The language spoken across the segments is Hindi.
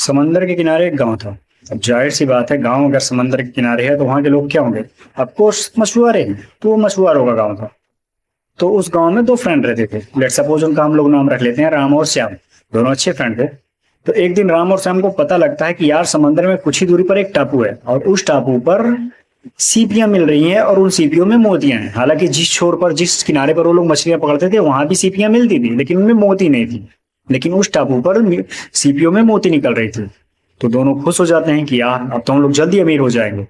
समंदर के किनारे एक गांव था। अब जाहिर सी बात है, गांव अगर समंदर के किनारे है तो वहां के लोग क्या होंगे? ऑफकोर्स मछुआरे हैं, तो वो मछुआरों का गांव था। तो उस गांव में दो फ्रेंड रहते थे। लेट सपोज उनका हम लोग नाम रख लेते हैं राम और श्याम। दोनों अच्छे फ्रेंड थे। तो एक दिन राम और श्याम को पता लगता है कि यार समंदर में कुछ ही दूरी पर एक टापू है और उस टापू पर सीपियां मिल रही हैं और उन सीपियों में मोतियां हैं। हालांकि जिस छोर पर जिस किनारे पर वो लोग मछलियां पकड़ते थे वहां भी सीपियां मिलती थी, लेकिन उनमें मोती नहीं थी। लेकिन उस टापू पर सीपियों में मोती निकल रही थी। तो दोनों खुश हो जाते हैं कि यार अब तो हम लोग जल्दी अमीर हो जाएंगे।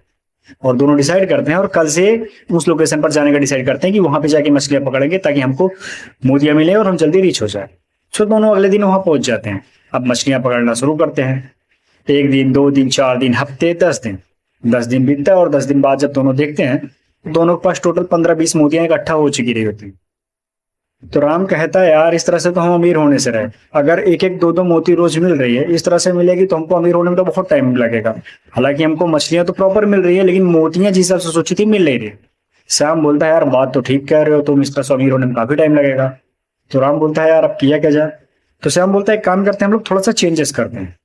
और दोनों डिसाइड करते हैं और कल से उस लोकेशन पर जाने का डिसाइड करते हैं कि वहां पे जाके मछलियां पकड़ेंगे ताकि हमको मोतियां मिले और हम जल्दी रीच हो जाए। तो दोनों अगले दिन वहां पहुंच जाते हैं। अब मछलियां पकड़ना शुरू करते हैं। एक दिन, दो दिन, चार दिन, हफ्ते, 10 दिन। 10 दिन बीतता है और 10 दिन बाद जब दोनों देखते हैं तो दोनों के पास टोटल 15-20 मोतियां इकट्ठा हो चुकी रही होती हैं। तो राम कहता है यार इस तरह से तो हम अमीर होने से रहे। अगर एक एक दो दो मोती रोज मिल रही है, इस तरह से मिलेगी तो हमको अमीर होने में तो बहुत टाइम लगेगा। हालांकि हमको मछलियां तो प्रॉपर मिल रही है लेकिन मोतियां जिस हिसाब से सोची थी मिल नहीं रही। श्याम बोलता है यार बात तो ठीक कह रहे हो तुम, इस तरह से अमीर होने में काफी टाइम लगेगा। तो राम बोलता है यार अब किया क्या जाए। तो श्याम बोलता है एक काम करते हैं हम लोग थोड़ा सा चेंजेस करते हैं।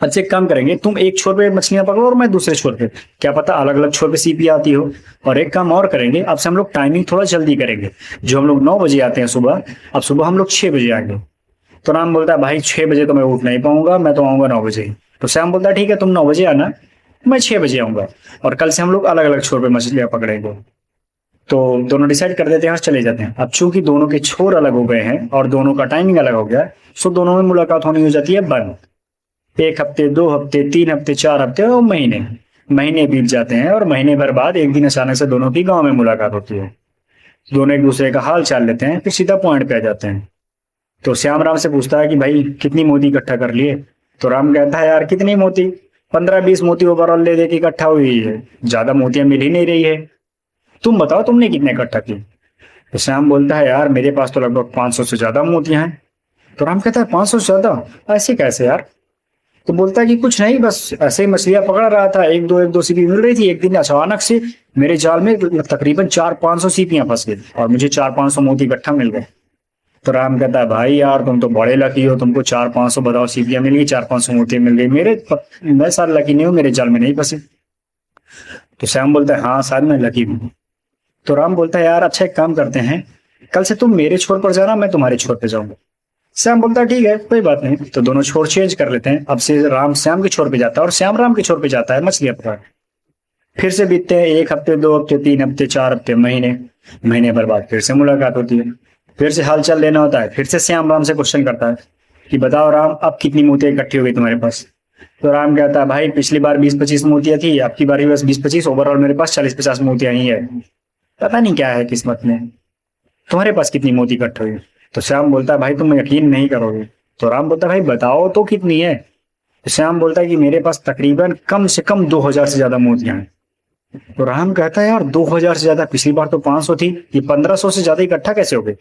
अच्छा एक काम करेंगे, तुम एक छोर पे मछलियां पकड़ो और मैं दूसरे छोर पे। क्या पता अलग अलग छोर पे सीपी आती हो। और एक काम और करेंगे, अब से हम लोग टाइमिंग थोड़ा जल्दी करेंगे। जो हम लोग 9 बजे आते हैं सुबह, अब सुबह हम लोग 6 बजे आएंगे। तो राम बोलता है भाई 6 बजे तो मैं उठ नहीं पाऊंगा, मैं तो आऊंगा 9 बजे ही। तो श्याम बोलता है ठीक है तुम 9 बजे आना, मैं 6 बजे आऊंगा। और कल से हम लोग अलग अलग छोर पे मछलियां पकड़ेंगे। तो दोनों डिसाइड कर देते हैं और चले जाते हैं। अब चूंकि दोनों के छोर अलग हो गए हैं और दोनों का टाइमिंग अलग हो गया है, सो दोनों में मुलाकात होनी हो जाती है बंद। एक हफ्ते, 2 हफ्ते, 3 हफ्ते, 4 हफ्ते और महीने। महीने बीत जाते हैं और महीने भर बाद एक दिन अचानक से दोनों की गांव में मुलाकात होती है। दोनों एक दूसरे का हाल चाल लेते हैं, फिर सीधा पॉइंट पे आ जाते हैं। तो श्याम राम से पूछता है कि भाई कितनी मोती इकट्ठा कर लिए। तो राम कहता है यार कितनी मोती, 15-20 मोती ओवरऑल ले दे के इकट्ठा हुई है, ज्यादा मोतियां मिल ही नहीं रही है। तुम बताओ तुमने कितने इकट्ठा की। तो श्याम बोलता है यार मेरे पास तो लगभग 500 से ज्यादा मोतियां हैं। तो राम कहता है 500 से ज्यादा, ऐसे कैसे यार। तो बोलता है कि कुछ नहीं, बस ऐसे ही मछलियां पकड़ रहा था, एक दो सीपी मिल रही थी। एक दिन अचानक से मेरे जाल में तकरीबन 400-500 सीपियां फंस गई और मुझे 400-500 मोती इकट्ठा मिल गए। तो राम कहता है भाई यार तुम तो बड़े लकी हो, तुमको 400-500 बताओ सीपियां मिल गई, 400-500 मोती मिल गई। मैं सारा लकी नहीं हूँ, मेरे जाल में नहीं फंसे। तो श्याम बोलता है हाँ शायद मैं लकी हूँ। तो राम बोलता है यार अच्छा एक काम करते हैं, कल से तुम मेरे छोर पर जाना, मैं तुम्हारे छोर पे जाऊंगा। श्याम बोलता है ठीक है कोई बात नहीं। तो दोनों छोर चेंज कर लेते हैं। अब से राम श्याम के छोर पे जाता है और श्याम राम के छोर पे जाता है मछलियां पकड़। फिर से बीतते हैं 1 हफ्ते, 2 हफ्ते, 3 हफ्ते, 4 हफ्ते, महीने। महीने भर बाद फिर से मुलाकात होती है। फिर से हालचाल लेना होता है। फिर से श्याम राम से क्वेश्चन करता है कि बताओ राम अब कितनी मोतियां इकट्ठी हो गई तुम्हारे पास। तो राम कहता है भाई पिछली बार 20-25 मोतियां थी, अब की बार बस 20-25, ओवरऑल मेरे पास 40-50 मोतियां ही है। पता नहीं क्या है किस्मत में। तुम्हारे पास कितनी मोती इकट्ठे हुई। तो श्याम बोलता है भाई तुम यकीन नहीं करोगे। तो राम बोलता है भाई बताओ तो कितनी है। तो श्याम बोलता है कि मेरे पास तकरीबन कम से कम 2000 से ज्यादा मोतियां हैं। तो राम कहता है यार 2000 से ज्यादा, पिछली बार तो 500 थी, ये 1500 से ज्यादा इकट्ठा कैसे हो गए।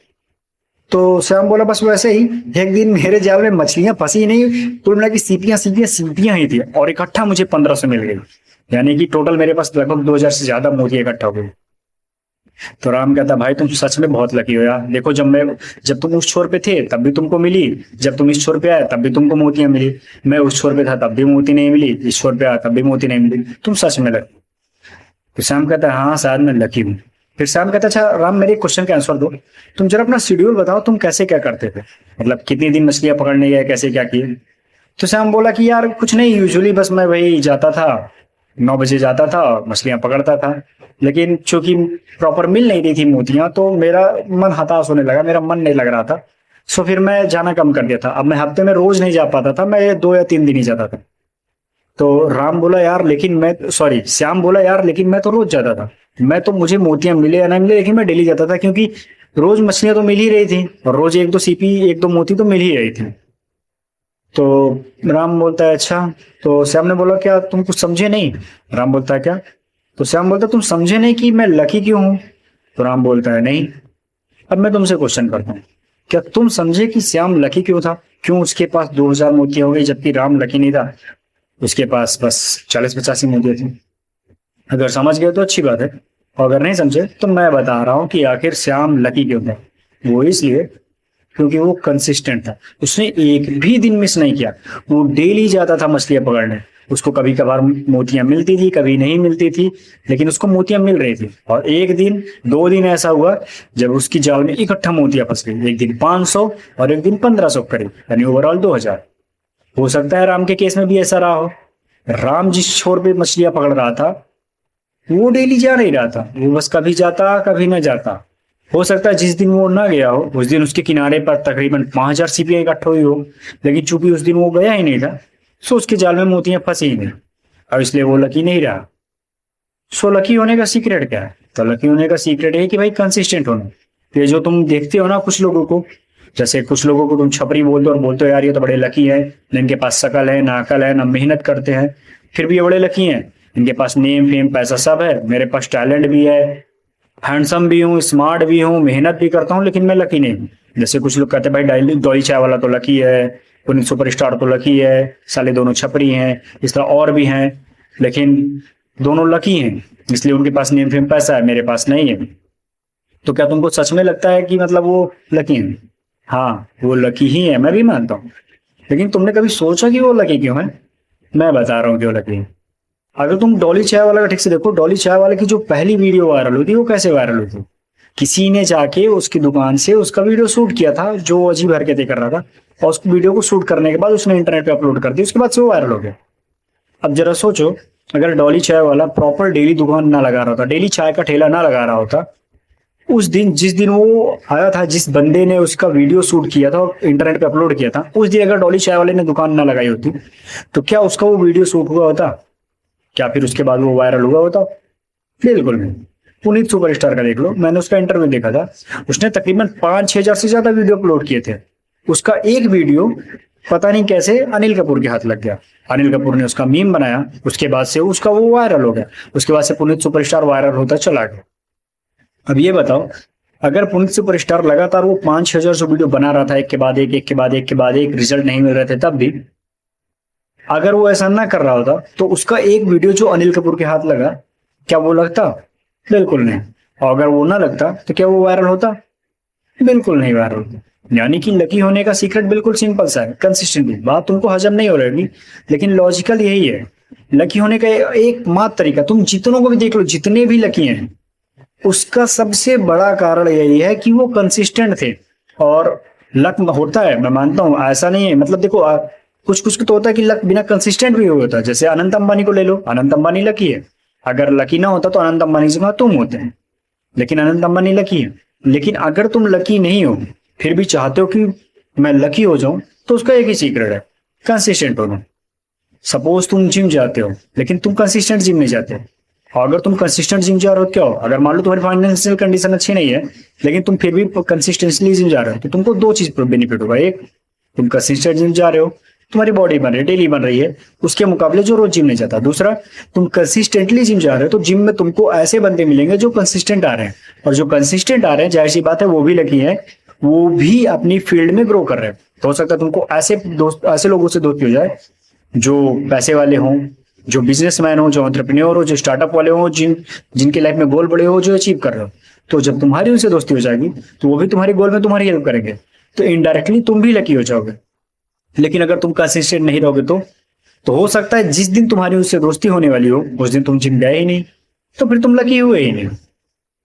तो श्याम बोला बस वैसे ही, एक दिन मेरे जाल में मछलियां फंसी नहीं, कुल मिला की सीपियां सीपियां सीपियां ही थी और इकट्ठा मुझे 1500 मिल गई। यानी कि टोटल मेरे पास लगभग 2000 से ज्यादा मोतियां इकट्ठा हो गई। तो राम कहता भाई तुम सच में बहुत लकी हो यार। देखो जब तुम उस छोर पे थे तब भी तुमको मिली, जब तुम इस छोर पे आए तब भी तुमको मोतियां मिली। मैं उस छोर पे था तब भी मोती नहीं मिली, इस छोर पे आया तब भी मोती नहीं मिली। तुम सच में लकी। तो श्याम कहता है हाँ शायद मैं लकी हूँ। फिर श्याम कहता अच्छा राम मेरे क्वेश्चन का आंसर दो, तुम जरा अपना शेड्यूल बताओ, तुम कैसे क्या करते थे, मतलब कितने दिन मछलियां पकड़ने गए, कैसे क्या किए। तो श्याम बोला कि यार कुछ नहीं, यूजुअली बस मैं वही जाता था, 9 बजे जाता था और मछलियां पकड़ता था। लेकिन चूंकि प्रॉपर मिल नहीं रही थी मोतियां तो मेरा मन हताश होने लगा, मेरा मन नहीं लग रहा था। सो फिर मैं जाना कम कर दिया था। अब मैं हफ्ते में रोज नहीं जा पाता था, मैं 2 या 3 दिन ही जाता था। तो राम बोला यार लेकिन मैं, सॉरी श्याम बोला यार लेकिन मैं तो रोज जाता था। मैं तो, मुझे मोतियां मिले या ना मिले लेकिन मैं डेली जाता था, क्योंकि रोज मछलियां तो मिल ही रही थी और रोज एक दो सीपी एक दो मोती तो मिल ही रही थी। तो राम बोलता है अच्छा। तो श्याम ने बोला क्या तुम कुछ समझे नहीं। राम बोलता है क्या। तो श्याम बोलता है तुम समझे नहीं कि मैं लकी क्यों हूं। तो राम बोलता है नहीं। अब मैं तुमसे क्वेश्चन करता हूँ, क्या तुम समझे कि श्याम लकी क्यों था, क्यों उसके पास 2000 मोतियां हो गई जबकि राम लकी नहीं था, उसके पास बस 40-85 मोतियां थी। अगर समझ गए तो अच्छी बात है, और अगर नहीं समझे तो मैं बता रहा हूँ कि आखिर श्याम लकी क्यों था। वो इसलिए क्योंकि वो कंसिस्टेंट था, उसने एक भी दिन मिस नहीं किया। वो डेली जाता था मछलियां पकड़ने। उसको कभी कभार मोतियां मिलती थी, कभी नहीं मिलती थी, लेकिन उसको मोतियां मिल रही थी। और एक दिन 2 दिन ऐसा हुआ जब उसकी जाल में इकट्ठा मोतियां फंस गई। एक दिन 500 और एक दिन 1500 करीब, यानी ओवरऑल 2000। हो सकता है राम के केस में भी ऐसा रहा हो। राम जिस छोर पे मछलियां पकड़ रहा था वो डेली जा नहीं रहा था, वो बस कभी जाता कभी न जाता। हो सकता है जिस दिन वो ना गया हो उस दिन उसके किनारे पर तकरीबन 5000 सीपियां इकट्ठ हुई हो, लेकिन चूंकि उस दिन वो गया ही नहीं था, सो उसके जाल में मोतियां फंसी ही नहीं, और इसलिए वो लकी नहीं रहा। सो लकी होने का सीक्रेट क्या है? तो लकी होने का सीक्रेट है कि भाई कंसिस्टेंट होना। ये जो तुम देखते हो ना कुछ लोगों को, जैसे कुछ लोगों को तुम छपरी बोलते हो और बोलते हो यार ये तो बड़े लकी है, इनके पास शकल है ना अकल है ना मेहनत करते हैं, फिर भी ये बड़े लकी हैं। इनके पास नेम फेम पैसा सब है, मेरे पास टैलेंट भी है, हैंडसम भी हूँ, स्मार्ट भी हूँ, मेहनत भी करता हूँ, लेकिन मैं लकी नहीं हूँ। जैसे कुछ लोग कहते हैं भाई डॉली चाय वाला तो लकी है, पुनीत सुपरस्टार तो लकी है, साले दोनों छपरी हैं, इस तरह और भी हैं, लेकिन दोनों लकी हैं इसलिए उनके पास नेम फेम पैसा है, मेरे पास नहीं है। तो क्या तुमको सच में लगता है कि मतलब वो लकी है? हाँ वो लकी ही है, मैं भी मानता हूँ। लेकिन तुमने कभी सोचा कि वो लकी क्यों है? मैं बता रहा हूँ क्यों लकी है। अगर तुम डॉली चाय वाला का ठीक से देखो, डॉली चाय वाले की जो पहली वीडियो वायरल हुई थी वो कैसे वायरल हुई थी? किसी ने जाके उसकी दुकान से उसका वीडियो शूट किया था जो अजीब हरकतें कर रहा था, और उस वीडियो को शूट करने के बाद उसने इंटरनेट पे अपलोड कर दी, उसके बाद से वो वायरल हो गया। अब जरा सोचो, अगर डॉली चाय वाला प्रॉपर डेली दुकान ना लगा रहा था, डेली चाय का ठेला ना लगा रहा होता, उस दिन जिस दिन वो आया था, जिस बंदे ने उसका वीडियो शूट किया था और इंटरनेट पे अपलोड किया था, उस दिन अगर डॉली चाय वाले ने दुकान ना लगाई होती तो क्या उसका वो वीडियो शूट हुआ होता? क्या फिर उसके बाद वो वायरल हुआ होता? बिल्कुल नहीं। पुनीत सुपरस्टार का देख लो, मैंने उसका इंटरव्यू देखा था, उसने तकरीबन 5-6 हजार से ज्यादा वीडियो अपलोड किए थे। उसका एक वीडियो पता नहीं कैसे अनिल कपूर के हाथ लग गया, अनिल कपूर ने उसका मीम बनाया, उसके बाद से उसका वो वायरल हो गया, उसके बाद से पुनीत सुपरस्टार वायरल होता चला गया। अब ये बताओ, अगर पुनीत सुपरस्टार लगातार वो 5-6 हजार जो वीडियो बना रहा था, एक के बाद एक, एक के बाद एक के बाद एक, रिजल्ट नहीं मिल रहे थे तब भी, अगर वो ऐसा ना कर रहा होता तो उसका एक वीडियो जो अनिल कपूर के हाथ लगा, क्या वो लगता? बिल्कुल नहीं। और अगर वो ना लगता तो क्या वो वायरल होता? बिल्कुल नहीं वायरल होता। यानी कि लकी होने का सीक्रेट बिल्कुल सिंपल सा है, कंसिस्टेंटली। बात तुमको हजम नहीं हो रही, लेकिन लॉजिकल यही है। लकी होने का एक मात्र तरीका, तुम जितनों को भी देख लो, जितने भी लकी हैं, उसका सबसे बड़ा कारण यही है कि वो कंसिस्टेंट थे। और लक होता है, मैं मानता हूँ, ऐसा नहीं है, मतलब देखो कुछ कुछ तो होता है कि लक बिना कंसिस्टेंट भी होता है। जैसे अनंत अंबानी को ले लो, अनंत अंबानी लकी है। अगर लकी ना होता तो अनंत अंबानी की जगह तुम होते हैं, लेकिन अनंत अंबानी लकी है। लेकिन अगर तुम लकी नहीं हो फिर भी चाहते हो कि मैं लकी हो जाऊं, तो उसका एक ही सीक्रेट है, कंसिस्टेंट होना। सपोज तुम जिम जाते हो लेकिन तुम कंसिस्टेंट जिम नहीं जाते, और अगर तुम कंसिस्टेंट जिम जा रहे हो, क्या हो, अगर मान लो तुम्हारी फाइनेंशियल कंडीशन अच्छी नहीं है लेकिन तुम फिर भी कंसिस्टेंटली जिम जा रहे हो, तो तुमको दो चीज पर बेनिफिट होगा। एक, तुम कंसिस्टेंट जिम जा रहे हो, तुम्हारी बॉडी बन रही है, डेली बन रही है, उसके मुकाबले जो रोज जिम नहीं जाता। दूसरा, तुम कंसिस्टेंटली जिम जा रहे हो तो जिम में तुमको ऐसे बंदे मिलेंगे जो कंसिस्टेंट आ रहे हैं, और जो कंसिस्टेंट आ रहे हैं, जाहिर सी बात है वो भी लकी है, वो भी अपनी फील्ड में ग्रो कर रहे हैं। तो हो सकता है तुमको ऐसे लोगों से दोस्ती हो जाए जो पैसे वाले हों, जो बिजनेसमैन हो, जो एंटरप्रेन्योर हो, जो स्टार्टअप वाले हो, जिनके लाइफ में गोल बड़े हो, जो अचीव कर रहे हो। तो जब तुम्हारी उनसे दोस्ती हो जाएगी तो वो भी तुम्हारे गोल में तुम्हारी हेल्प करेंगे, तो इनडायरेक्टली तुम भी लकी हो जाओगे। लेकिन अगर तुम कंसिस्टेंट नहीं रहोगे तो हो सकता है जिस दिन तुम्हारी उससे दोस्ती होने वाली हो उस दिन तुम जिम गए ही नहीं, तो फिर तुम लकी हुए ही नहीं।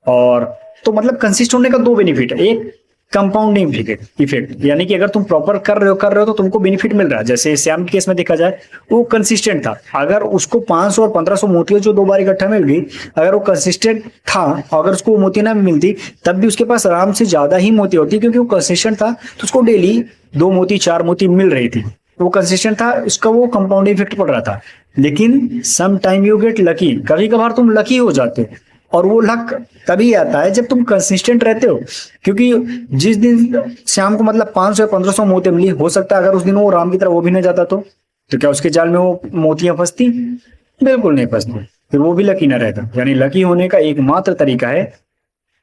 और तो मतलब कंसिस्ट होने का दो बेनिफिट है, एक कंपाउंडिंग इफेक्ट, यानी कि अगर तुम प्रॉपर कर रहे हो तो तुमको बेनिफिट मिल रहा है। जैसे श्याम के केस में देखा जाए, वो कंसिस्टेंट था, अगर उसको 500 और 1500 मोतियां जो 2 बार इकट्ठा मिल गई, अगर वो कंसिस्टेंट था, अगर उसको वो मोती ना मिलती तब भी उसके पास आराम से ज्यादा ही मोती होती, क्योंकि वो कंसिस्टेंट था, तो उसको डेली 2 मोती 4 मोती मिल रही थी, वो कंसिस्टेंट था, उसका वो कंपाउंडिंग इफेक्ट पड़ रहा था। लेकिन some time you get lucky, कभी कभार तुम लकी हो जाते हो, और वो लक तभी आता है जब तुम कंसिस्टेंट रहते हो। क्योंकि जिस दिन शाम को मतलब 500 या 1500 मोती मिली, हो सकता है अगर उस दिन वो राम की तरह वो भी नहीं जाता तो क्या उसके जाल में वो मोतियां फंसती? बिल्कुल नहीं फंसती, फिर वो भी लकी ना रहता। यानी लकी होने का एकमात्र तरीका है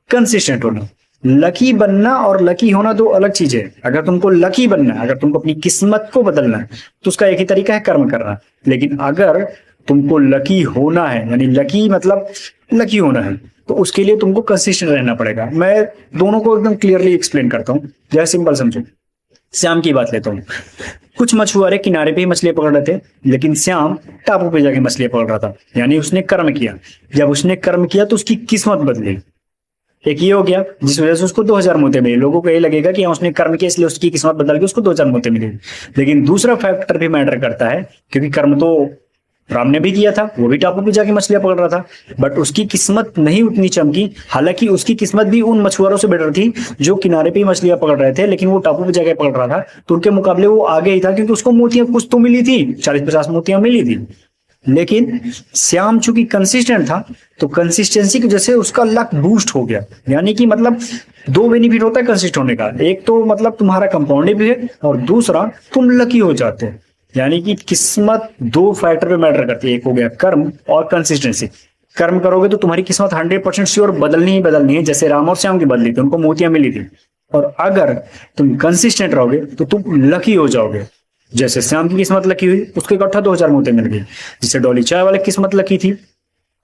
कंसिस्टेंट होना। लकी बनना और लकी होना दो अलग चीज है। अगर तुमको लकी बनना है, अगर तुमको अपनी किस्मत को बदलना है, तो उसका एक ही तरीका है, कर्म करना। लेकिन अगर तुमको लकी होना है, यानी लकी मतलब लकी होना है, तो उसके लिए तुमको कंसिस्टेंट रहना पड़ेगा। मैं दोनों को एकदम क्लियरली एक्सप्लेन करता हूँ, जैसे सिंपल समझो। श्याम की बात लेता हूँ। कुछ मछुआरे किनारे पे ही मछलियां पकड़ रहे थे, लेकिन श्याम टापू पे जाके मछलियां पकड़ रहा था, यानी उसने कर्म किया। जब उसने कर्म किया तो उसकी किस्मत बदली। एक ये हो गया जिस वजह से उसको 2000 मोती मिले। लोगों को ये लगेगा कि उसने कर्म किया इसलिए उसकी किस्मत बदल के उसको 2000 मोती मिले, लेकिन दूसरा फैक्टर भी मैटर करता है, क्योंकि कर्म तो राम ने भी किया था, वो भी टापू पे जाके मछलियां पकड़ रहा था, बट उसकी किस्मत नहीं उतनी चमकी। हालांकि उसकी किस्मत भी उन मछुआरों से बेटर थी जो किनारे पे ही मछलियां पकड़ रहे थे, लेकिन वो टापू पे जाके पकड़ रहा था, तो उनके मुकाबले वो आगे ही था, क्योंकि उसको मोतियां कुछ तो मिली थी, 40-50 मोतियां मिली थी। लेकिन श्याम चूंकि कंसिस्टेंट था, तो कंसिस्टेंसी की वजह से उसका लक बूस्ट हो गया। यानी कि मतलब दो बेनिफिट होता है कंसिस्ट होने का, एक तो मतलब तुम्हारा कंपाउंडिंग भी है, और दूसरा तुम लकी हो जाते हो। यानी कि किस्मत दो फैक्टर पे मैटर करती है, एक हो गया कर्म और कंसिस्टेंसी। कर्म करोगे तो तुम्हारी किस्मत 100% श्योर बदलनी ही बदलनी है, जैसे राम और श्याम की बदली थी, उनको मोतियां मिली थी। और अगर तुम कंसिस्टेंट रहोगे तो तुम लकी हो जाओगे। जैसे श्याम की किस्मत लकी हुई, उसको इकट्ठा 2000 मोतियां मिल गई। जिससे डॉली चाय वाले की किस्मत लकी थी,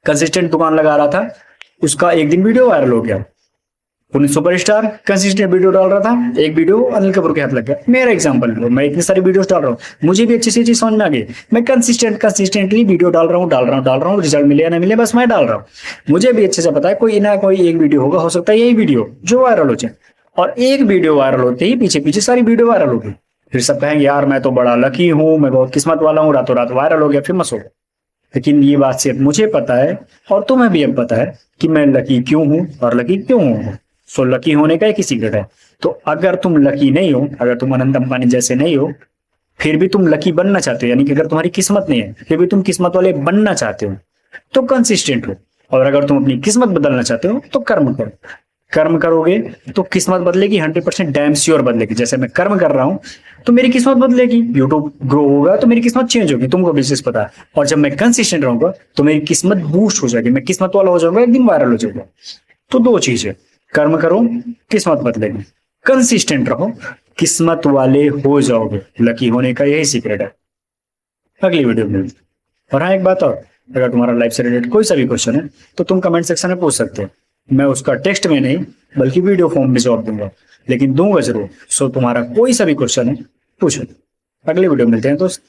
कंसिस्टेंट दुकान लगा रहा था, उसका एक दिन वीडियो वायरल हो गया। पुनीत सुपरस्टार कंसिस्टेंट वीडियो डाल रहा था, एक वीडियो अनिल कपूर के हाथ लग गया। मेरा एग्जांपल लो, मैं इतनी सारी वीडियोस डाल रहा हूँ, मुझे भी अच्छी सी चीज समझ में आ गई। मैं कंसिस्टेंटली वीडियो डाल रहा हूँ, रिजल्ट मिले या ना मिले बस मैं डाल रहा हूँ। मुझे भी अच्छे से पता है कोई ना कोई एक वीडियो होगा, हो सकता है यही वीडियो जो वायरल हो जाए। और एक वीडियो वायरल होते ही पीछे पीछे सारी वीडियो वायरल हो गई। फिर सब कहेंगे यार मैं तो बड़ा लकी हूँ, मैं बहुत किस्मत वाला हूँ, रातों रात वायरल हो गया, फेमस हो गया। लेकिन ये बात सिर्फ मुझे पता है और तुम्हें भी अब पता है कि मैं लकी क्यों हूं और लकी क्यों हूं। सो लकी होने का एक ही सीक्रेट है। तो अगर तुम लकी नहीं हो, अगर तुम अनंत अंबानी जैसे नहीं हो, फिर भी तुम लकी बनना चाहते हो, यानी कि अगर तुम्हारी किस्मत नहीं है फिर भी तुम किस्मत वाले बनना चाहते हो, तो कंसिस्टेंट हो। और अगर तुम अपनी किस्मत बदलना चाहते हो तो कर्म करो। कर्म करोगे तो किस्मत बदलेगी, 100% डैम श्योर बदलेगी। जैसे मैं कर्म कर रहा हूं तो मेरी किस्मत बदलेगी, यूट्यूब ग्रो होगा तो मेरी किस्मत चेंज होगी, तुमको बिजनेस पता है। और जब मैं कंसिस्टेंट रहूंगा तो मेरी किस्मत बूस्ट हो जाएगी, मैं किस्मत वाला हो जाऊंगा, एक दिन वायरल हो जाऊंगा। तो दो चीजें, कर्म करो किस्मत बदलेगी, कंसिस्टेंट रहो किस्मत वाले हो जाओगे। लकी होने का यही सीक्रेट है। अगली वीडियो में मिलते हैं। और हाँ एक बात और, अगर तुम्हारा लाइफ से रिलेटेड कोई सा भी क्वेश्चन है तो तुम कमेंट सेक्शन में पूछ सकते हो। मैं उसका टेक्स्ट में नहीं बल्कि वीडियो फॉर्म में जवाब दूंगा, लेकिन दूंगा जरूर। सो तुम्हारा कोई सा भी क्वेश्चन है पूछो। अगले वीडियो में मिलते हैं दोस्त।